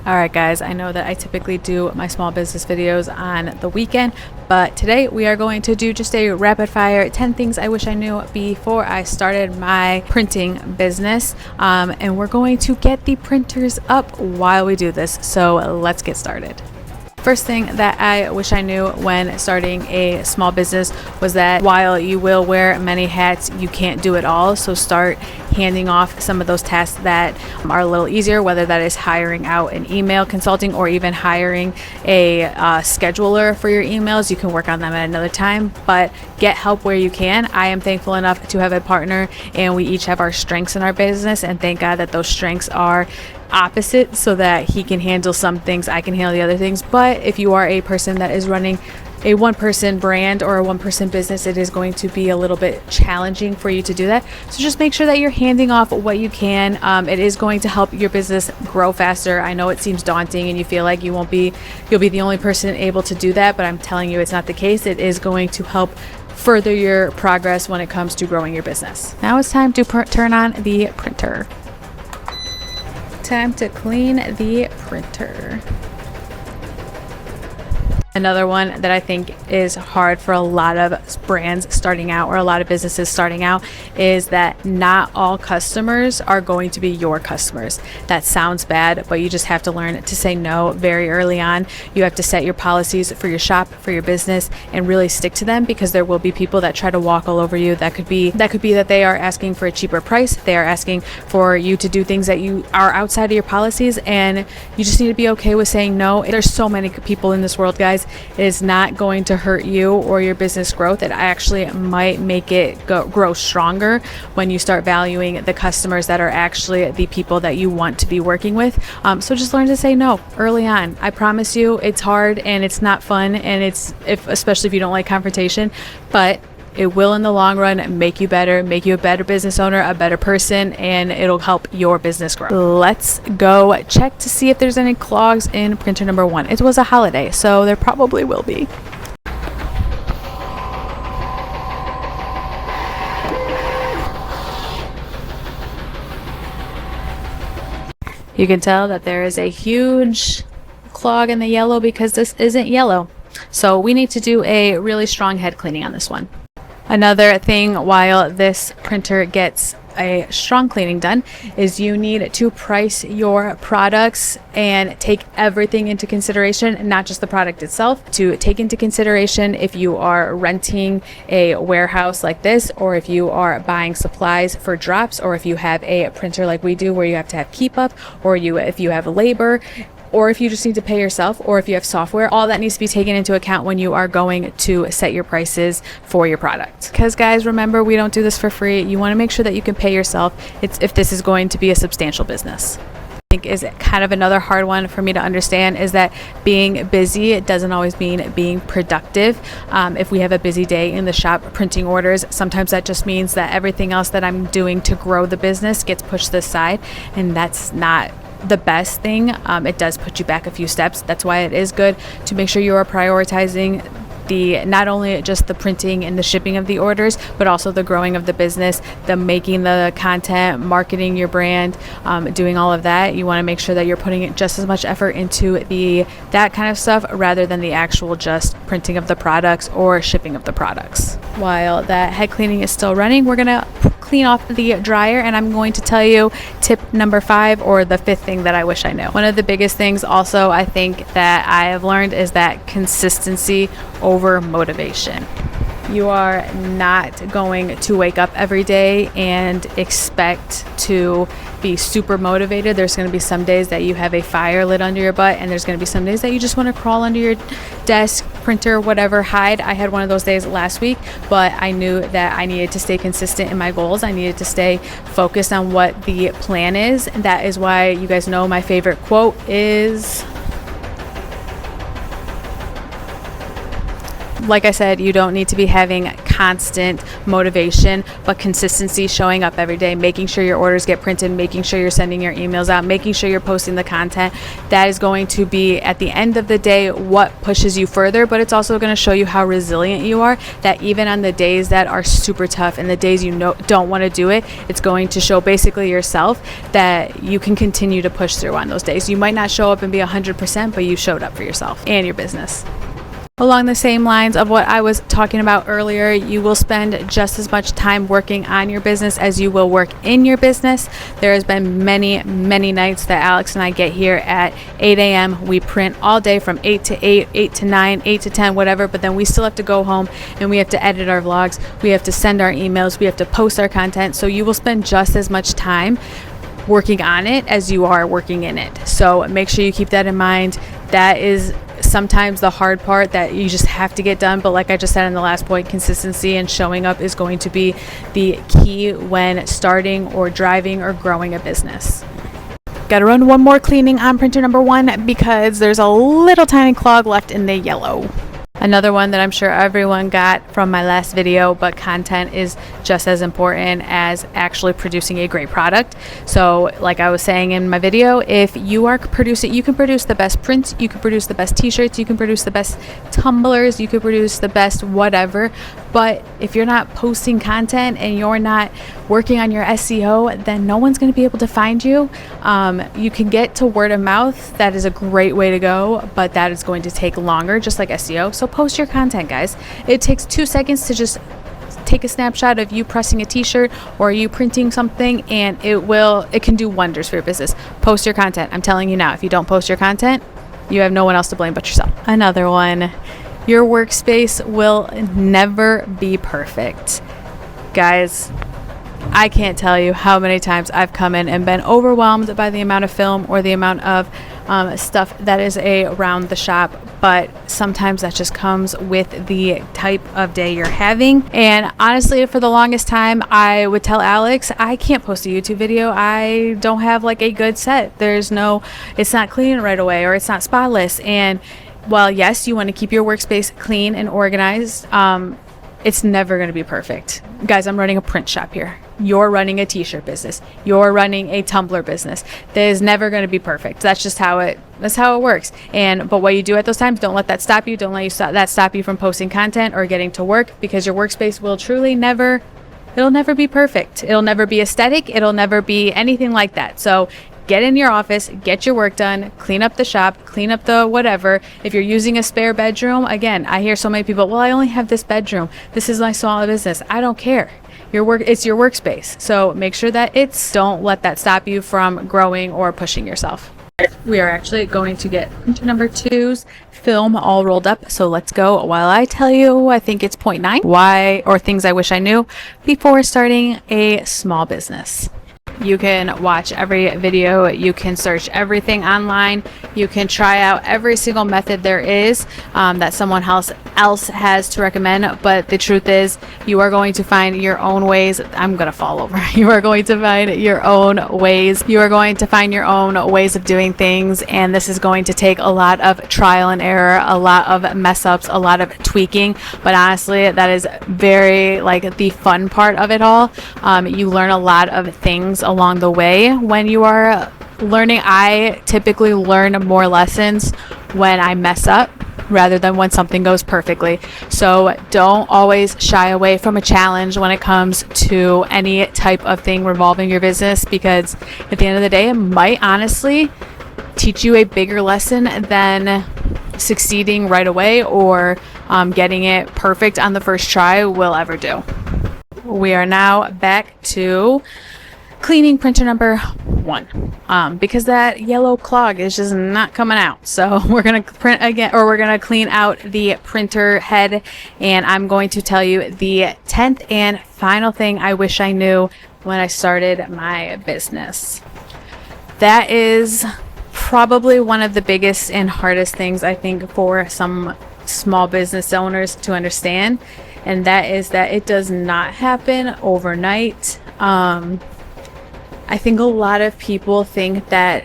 All right, guys, I know that I typically do my small business videos on the weekend, but today we are going to do just a rapid fire 10 things I wish I knew before I started my printing business. And we're going to get the printers up while we do this. So let's get started. First thing that I wish I knew when starting a small business was that while you will wear many hats, you can't do it all. So start handing off some of those tasks that are a little easier, whether that is hiring out an email consulting or even hiring a scheduler for your emails. You can work on them at another time, but get help where you can. I am thankful enough to have a partner, and we each have our strengths in our business, and thank God that those strengths are opposite so that he can handle some things, I can handle the other things. But if you are a person that is running a one-person brand or a one-person business, it is going to be a little bit challenging for you to do that. So just make sure that you're handing off what you can. It is going to help your business grow faster. I know it seems daunting and you feel like you'll be the only person able to do that, but I'm telling you it's not the case. It is going to help further your progress when it comes to growing your business. Now it's time to turn on the printer. Time to clean the printer. Another one that I think is hard for a lot of brands starting out, or a lot of businesses starting out, is that not all customers are going to be your customers. That sounds bad, but you just have to learn to say no very early on. You have to set your policies for your shop, for your business, and really stick to them, because there will be people that try to walk all over you. That could be that they are asking for a cheaper price. They are asking for you to do things that you are outside of your policies, and you just need to be okay with saying no. There's so many people in this world, guys. It is not going to hurt you or your business growth. It actually might make it grow stronger when you start valuing the customers that are actually the people that you want to be working with. So just learn to say no early on. I promise you, it's hard and it's not fun, and especially if you don't like confrontation, but it will in the long run make you better, make you a better business owner, a better person, and it'll help your business grow. Let's go check to see if there's any clogs in printer number 1. It was a holiday, so there probably will be. You can tell that there is a huge clog in the yellow because this isn't yellow. So we need to do a really strong head cleaning on this one. Another thing while this printer gets a strong cleaning done is you need to price your products and take everything into consideration, not just the product itself. To take into consideration if you are renting a warehouse like this, or if you are buying supplies for drops, or if you have a printer like we do where you have to have keep up, or if you have labor, or if you just need to pay yourself, or if you have software. All that needs to be taken into account when you are going to set your prices for your product. Because guys, remember, we don't do this for free. You want to make sure that you can pay yourself if this is going to be a substantial business. I think is kind of another hard one for me to understand is that being busy, it doesn't always mean being productive. If we have a busy day in the shop printing orders, sometimes that just means that everything else that I'm doing to grow the business gets pushed to the side, and that's not the best thing. It does put you back a few steps. That's why it is good to make sure you are prioritizing not only just the printing and the shipping of the orders, but also the growing of the business, the making the content, marketing your brand, doing all of that. You want to make sure that you're putting just as much effort into that kind of stuff rather than the actual just printing of the products or shipping of the products. While that head cleaning is still running, we're going to clean off the dryer, and I'm going to tell you tip number 5, or the 5th thing that I wish I knew. One of the biggest things also I think that I have learned is that consistency over motivation. You are not going to wake up every day and expect to be super motivated. There's going to be some days that you have a fire lit under your butt, and there's going to be some days that you just want to crawl under your desk, printer, whatever, hide. I had one of those days last week, but I knew that I needed to stay consistent in my goals. I needed to stay focused on what the plan is, and that is why you guys know my favorite quote is, like I said, you don't need to be having constant motivation, but consistency, showing up every day, making sure your orders get printed, making sure you're sending your emails out, making sure you're posting the content. That is going to be, at the end of the day, what pushes you further, but it's also going to show you how resilient you are, that even on the days that are super tough and the days you don't want to do it, it's going to show basically yourself that you can continue to push through on those days. You might not show up and be 100%, but you showed up for yourself and your business. Along the same lines of what I was talking about earlier, you will spend just as much time working on your business as you will work in your business. There has been many nights that Alex and I get here at 8 a.m. We print all day from 8 to 8, 8 to 9, 8 to 10, whatever, but then we still have to go home and we have to edit our vlogs. We have to send our emails. We have to post our content. So you will spend just as much time working on it as you are working in it. So make sure you keep that in mind. That is sometimes the hard part that you just have to get done, but like I just said in the last point, consistency and showing up is going to be the key when starting or driving or growing a business. Got to run one more cleaning on printer number 1 because there's a little tiny clog left in the yellow. Another one that I'm sure everyone got from my last video, but content is just as important as actually producing a great product. So like I was saying in my video, if you are producing, you can produce the best prints, you can produce the best t-shirts, you can produce the best tumblers, you can produce the best whatever, but if you're not posting content and you're not working on your SEO, then no one's going to be able to find you. You can get to word of mouth. That is a great way to go, but that is going to take longer, just like SEO. So post your content, guys. It takes 2 seconds to just take a snapshot of you pressing a t-shirt or you printing something, and it can do wonders for your business. Post your content. I'm telling you now, if you don't post your content, you have no one else to blame but yourself. Another one, your workspace will never be perfect. Guys, I can't tell you how many times I've come in and been overwhelmed by the amount of film or the amount of stuff that is around the shop, but sometimes that just comes with the type of day you're having. And honestly, for the longest time, I would tell Alex, I can't post a YouTube video. I don't have like a good set. It's not clean right away, or it's not spotless. And while yes, you want to keep your workspace clean and organized, it's never going to be perfect. Guys, I'm running a print shop here. You're running a t-shirt business. You're running a tumbler business. That is never going to be perfect. That's just how it works. But what you do at those times, don't let that stop you. Don't let that stop you from posting content or getting to work, because your workspace will truly it'll never be perfect. It'll never be aesthetic. It'll never be anything like that. So get in your office, get your work done, clean up the shop, clean up the whatever. If you're using a spare bedroom, again, I hear so many people, well, I only have this bedroom. This is my small business. I don't care. It's your workspace. So make sure that don't let that stop you from growing or pushing yourself. We are actually going to get printer number 2's film all rolled up. So let's go while I tell you, I think it's point 9, why, or things I wish I knew before starting a small business. You can watch every video, you can search everything online, you can try out every single method there is that someone else has to recommend, but the truth is you are going to find your own ways. I'm gonna fall over. You are going to find your own ways. You are going to find your own ways of doing things, and this is going to take a lot of trial and error, a lot of mess ups, a lot of tweaking, but honestly that is very the fun part of it all. You learn a lot of things along the way when you are learning. I typically learn more lessons when I mess up rather than when something goes perfectly. So don't always shy away from a challenge when it comes to any type of thing revolving your business, because at the end of the day, it might honestly teach you a bigger lesson than succeeding right away or getting it perfect on the first try will ever do. We are now back to cleaning printer number 1 because that yellow clog is just not coming out. So we're going to print again, or we're going to clean out the printer head, and I'm going to tell you the 10th and final thing I wish I knew when I started my business. That is probably one of the biggest and hardest things I think for some small business owners to understand, and that is that it does not happen overnight. I think a lot of people think that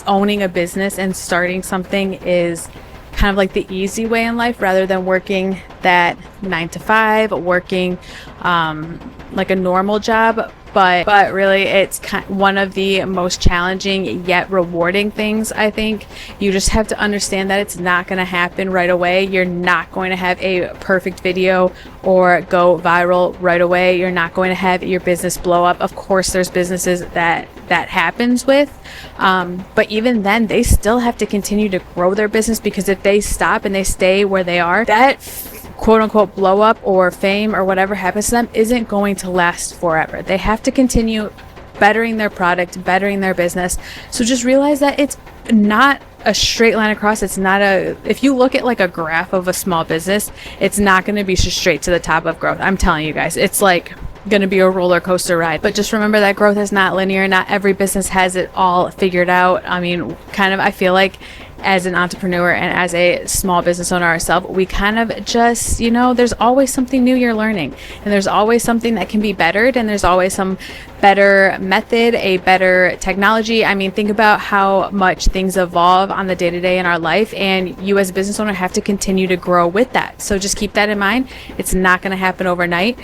owning a business and starting something is kind of like the easy way in life rather than working that 9 to 5, working like a normal job. But really, it's one of the most challenging yet rewarding things, I think. You just have to understand that it's not going to happen right away. You're not going to have a perfect video or go viral right away. You're not going to have your business blow up. Of course, there's businesses that happens with, but even then, they still have to continue to grow their business, because if they stop and they stay where they are, that quote unquote blow up or fame or whatever happens to them isn't going to last forever. They have to continue bettering their product, bettering their business. So just realize that it's not a straight line across. It's not if you look at like a graph of a small business, it's not going to be straight to the top of growth. I'm telling you guys, it's like going to be a roller coaster ride. But just remember that growth is not linear. Not every business has it all figured out. I mean, I feel like as an entrepreneur and as a small business owner ourselves, we kind of just, there's always something new you're learning, and there's always something that can be bettered, and there's always some better method, a better technology. I mean, think about how much things evolve on the day-to-day in our life, and you as a business owner have to continue to grow with that. So just keep that in mind. It's not going to happen overnight,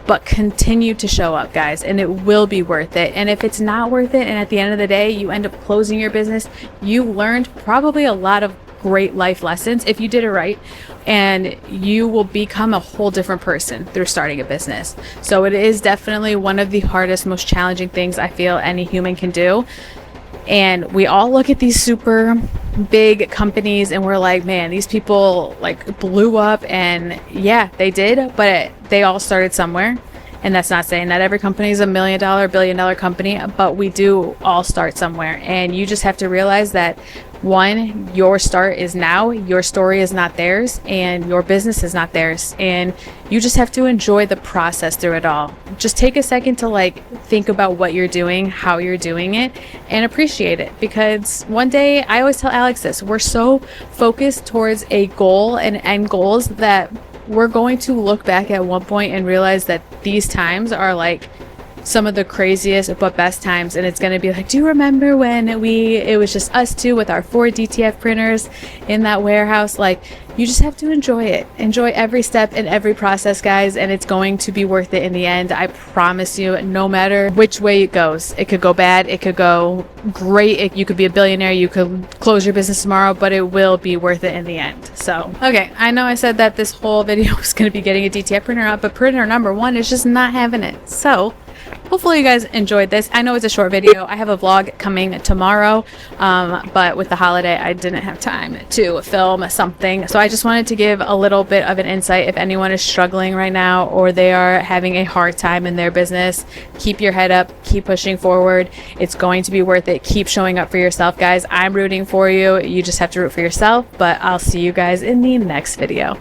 but continue to show up, guys, and it will be worth it. And if it's not worth it, and at the end of the day you end up closing your business, you learned probably a lot of great life lessons if you did it right, and you will become a whole different person through starting a business. So it is definitely one of the hardest, most challenging things I feel any human can do. And we all look at these super big companies and we're like, man, these people like blew up, and yeah, they did, but they all started somewhere. And that's not saying that every company is $1 million, $1 billion company, but we do all start somewhere. And you just have to realize that, one, your start is now, your story is not theirs, and your business is not theirs. And you just have to enjoy the process through it all. Just take a second to think about what you're doing, how you're doing it, and appreciate it. Because one day, I always tell Alex this, we're so focused towards a goal and end goals that we're going to look back at one point and realize that these times are like some of the craziest but best times. And it's going to be like, do you remember when it was just us two with our 4 DTF printers in that warehouse? You just have to enjoy it. Enjoy every step and every process, guys, and it's going to be worth it in the end. I promise you, no matter which way it goes. It could go bad, it could go great, you could be a billionaire, you could close your business tomorrow, but it will be worth it in the end. So, okay, I know I said that this whole video was going to be getting a DTF printer out, but printer number 1 is just not having it. So, hopefully you guys enjoyed this. I know it's a short video. I have a vlog coming tomorrow, but with the holiday, I didn't have time to film something. So I just wanted to give a little bit of an insight if anyone is struggling right now or they are having a hard time in their business. Keep your head up. Keep pushing forward. It's going to be worth it. Keep showing up for yourself, guys. I'm rooting for you. You just have to root for yourself, but I'll see you guys in the next video.